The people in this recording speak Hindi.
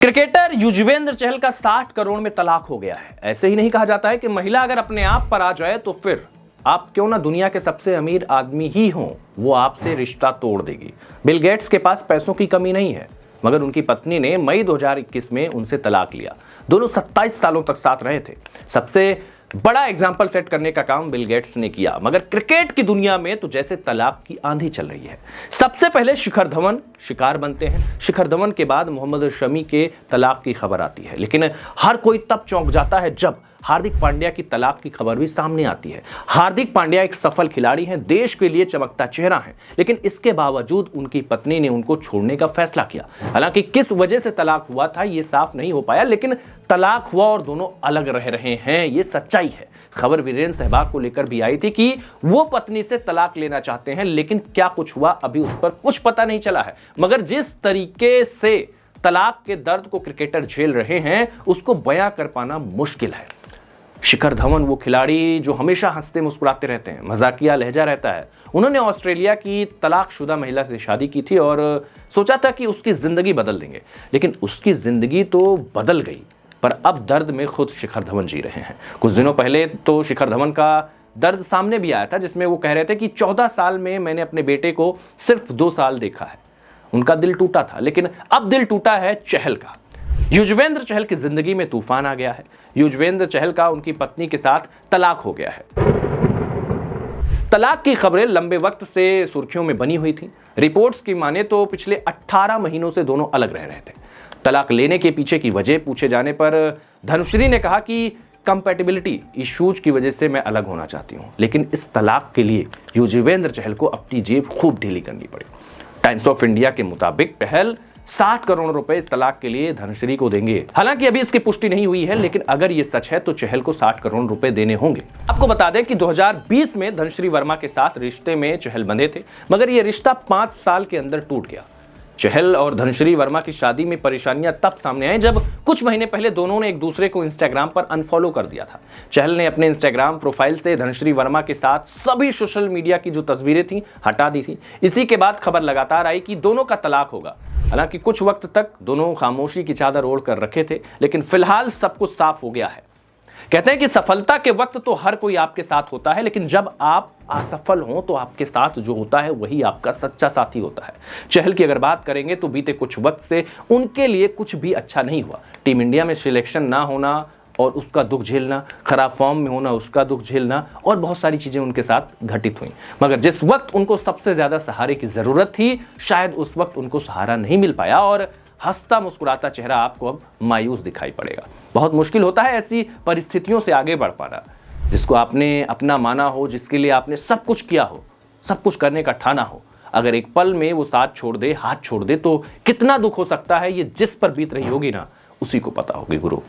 क्रिकेटर युजवेंद्र चहल का 60 करोड़ में तलाक हो गया है। ऐसे ही नहीं कहा जाता है कि महिला अगर अपने आप पर आ जाए तो फिर आप क्यों ना दुनिया के सबसे अमीर आदमी ही हों, वो आपसे रिश्ता तोड़ देगी। बिल गेट्स के पास पैसों की कमी नहीं है, मगर उनकी पत्नी ने मई 2021 में उनसे तलाक लिया। दोनों 27 सालों तक साथ रहे थे। सबसे बड़ा एग्जाम्पल सेट करने का काम बिल गेट्स ने किया, मगर क्रिकेट की दुनिया में तो जैसे तलाक की आंधी चल रही है। सबसे पहले शिखर धवन शिकार बनते हैं। शिखर धवन के बाद मोहम्मद शमी के तलाक की खबर आती है, लेकिन हर कोई तब चौंक जाता है जब हार्दिक पांड्या की तलाक की खबर भी सामने आती है। हार्दिक पांड्या एक सफल खिलाड़ी हैं, देश के लिए चमकता चेहरा है, लेकिन इसके बावजूद उनकी पत्नी ने उनको छोड़ने का फैसला किया। हालांकि किस वजह से तलाक हुआ था ये साफ नहीं हो पाया, लेकिन तलाक हुआ और दोनों अलग रह रहे हैं, ये सच्चाई है। खबर वीरेंद्र सहवाग को लेकर भी आई थी कि वो पत्नी से तलाक लेना चाहते हैं, लेकिन क्या कुछ हुआ अभी उस पर कुछ पता नहीं चला है। मगर जिस तरीके से तलाक के दर्द को क्रिकेटर झेल रहे हैं उसको बयां कर पाना मुश्किल है। शिखर धवन वो खिलाड़ी जो हमेशा हंसते मुस्कुराते रहते हैं, मजाकिया लहजा रहता है। उन्होंने ऑस्ट्रेलिया की तलाकशुदा महिला से शादी की थी और सोचा था कि उसकी जिंदगी बदल देंगे, लेकिन उसकी जिंदगी तो बदल गई, पर अब दर्द में खुद शिखर धवन जी रहे हैं। कुछ दिनों पहले तो शिखर धवन का दर्द सामने भी आया था, जिसमें वो कह रहे थे कि 14 साल में मैंने अपने बेटे को सिर्फ 2 साल देखा है। उनका दिल टूटा था, लेकिन अब दिल टूटा है चहल का। युजवेंद्र चहल की जिंदगी में तूफान आ गया है। युजवेंद्र चहल का उनकी पत्नी के साथ तलाक हो गया है। तलाक की खबरें लंबे वक्त से सुर्खियों में बनी हुई थी। रिपोर्ट्स की माने तो पिछले 18 महीनों से दोनों अलग रह रहे थे। तलाक लेने के पीछे की वजह पूछे जाने पर धनुश्री ने कहा कि कंपैटिबिलिटी इश्यूज की वजह से मैं अलग होना चाहती हूं, लेकिन इस तलाक के लिए युजवेंद्र चहल को अपनी जेब खूब ढीली करनी पड़ी। टाइम्स ऑफ इंडिया के मुताबिक चहल 60 करोड़ रुपए इस तलाक के लिए धनुश्री को देंगे। हालांकि अभी इसकी पुष्टि नहीं हुई है, लेकिन अगर ये सच है तो चहल को 60 करोड़ रुपए देने होंगे। आपको बता दें कि 2020 में धनुश्री वर्मा के साथ रिश्ते में चहल बंधे थे, मगर ये रिश्ता 5 साल के अंदर टूट गया। चहल और धनुश्री वर्मा की शादी में परेशानियां तब सामने आई जब कुछ महीने पहले दोनों ने एक दूसरे को इंस्टाग्राम पर अनफॉलो कर दिया था। चहल ने अपने इंस्टाग्राम प्रोफाइल से धनुश्री वर्मा के साथ सभी सोशल मीडिया की जो तस्वीरें थी हटा दी थी। इसी के बाद खबर लगातार आई कि दोनों का तलाक होगा। हालांकि कुछ वक्त तक दोनों खामोशी की चादर ओढ़ कर रखे थे, लेकिन फिलहाल सब कुछ साफ हो गया है। कहते हैं कि सफलता के वक्त तो हर कोई आपके साथ होता है, लेकिन जब आप असफल हों तो आपके साथ जो होता है वही आपका सच्चा साथी होता है। चहल की अगर बात करेंगे तो बीते कुछ वक्त से उनके लिए कुछ भी अच्छा नहीं हुआ। टीम इंडिया में सिलेक्शन ना होना और उसका दुख झेलना, खराब फॉर्म में होना उसका दुख झेलना, और बहुत सारी चीजें उनके साथ घटित हुई। मगर जिस वक्त उनको सबसे ज्यादा सहारे की जरूरत थी, शायद उस वक्त उनको सहारा नहीं मिल पाया और हंसता मुस्कुराता चेहरा आपको अब मायूस दिखाई पड़ेगा। बहुत मुश्किल होता है ऐसी परिस्थितियों से आगे बढ़ पाना। जिसको आपने अपना माना हो, जिसके लिए आपने सब कुछ किया हो, सब कुछ करने का ठाना हो, अगर एक पल में वो साथ छोड़ दे, हाथ छोड़ दे, तो कितना दुख हो सकता है, ये जिस पर बीत रही होगी ना उसी को पता होगी गुरु।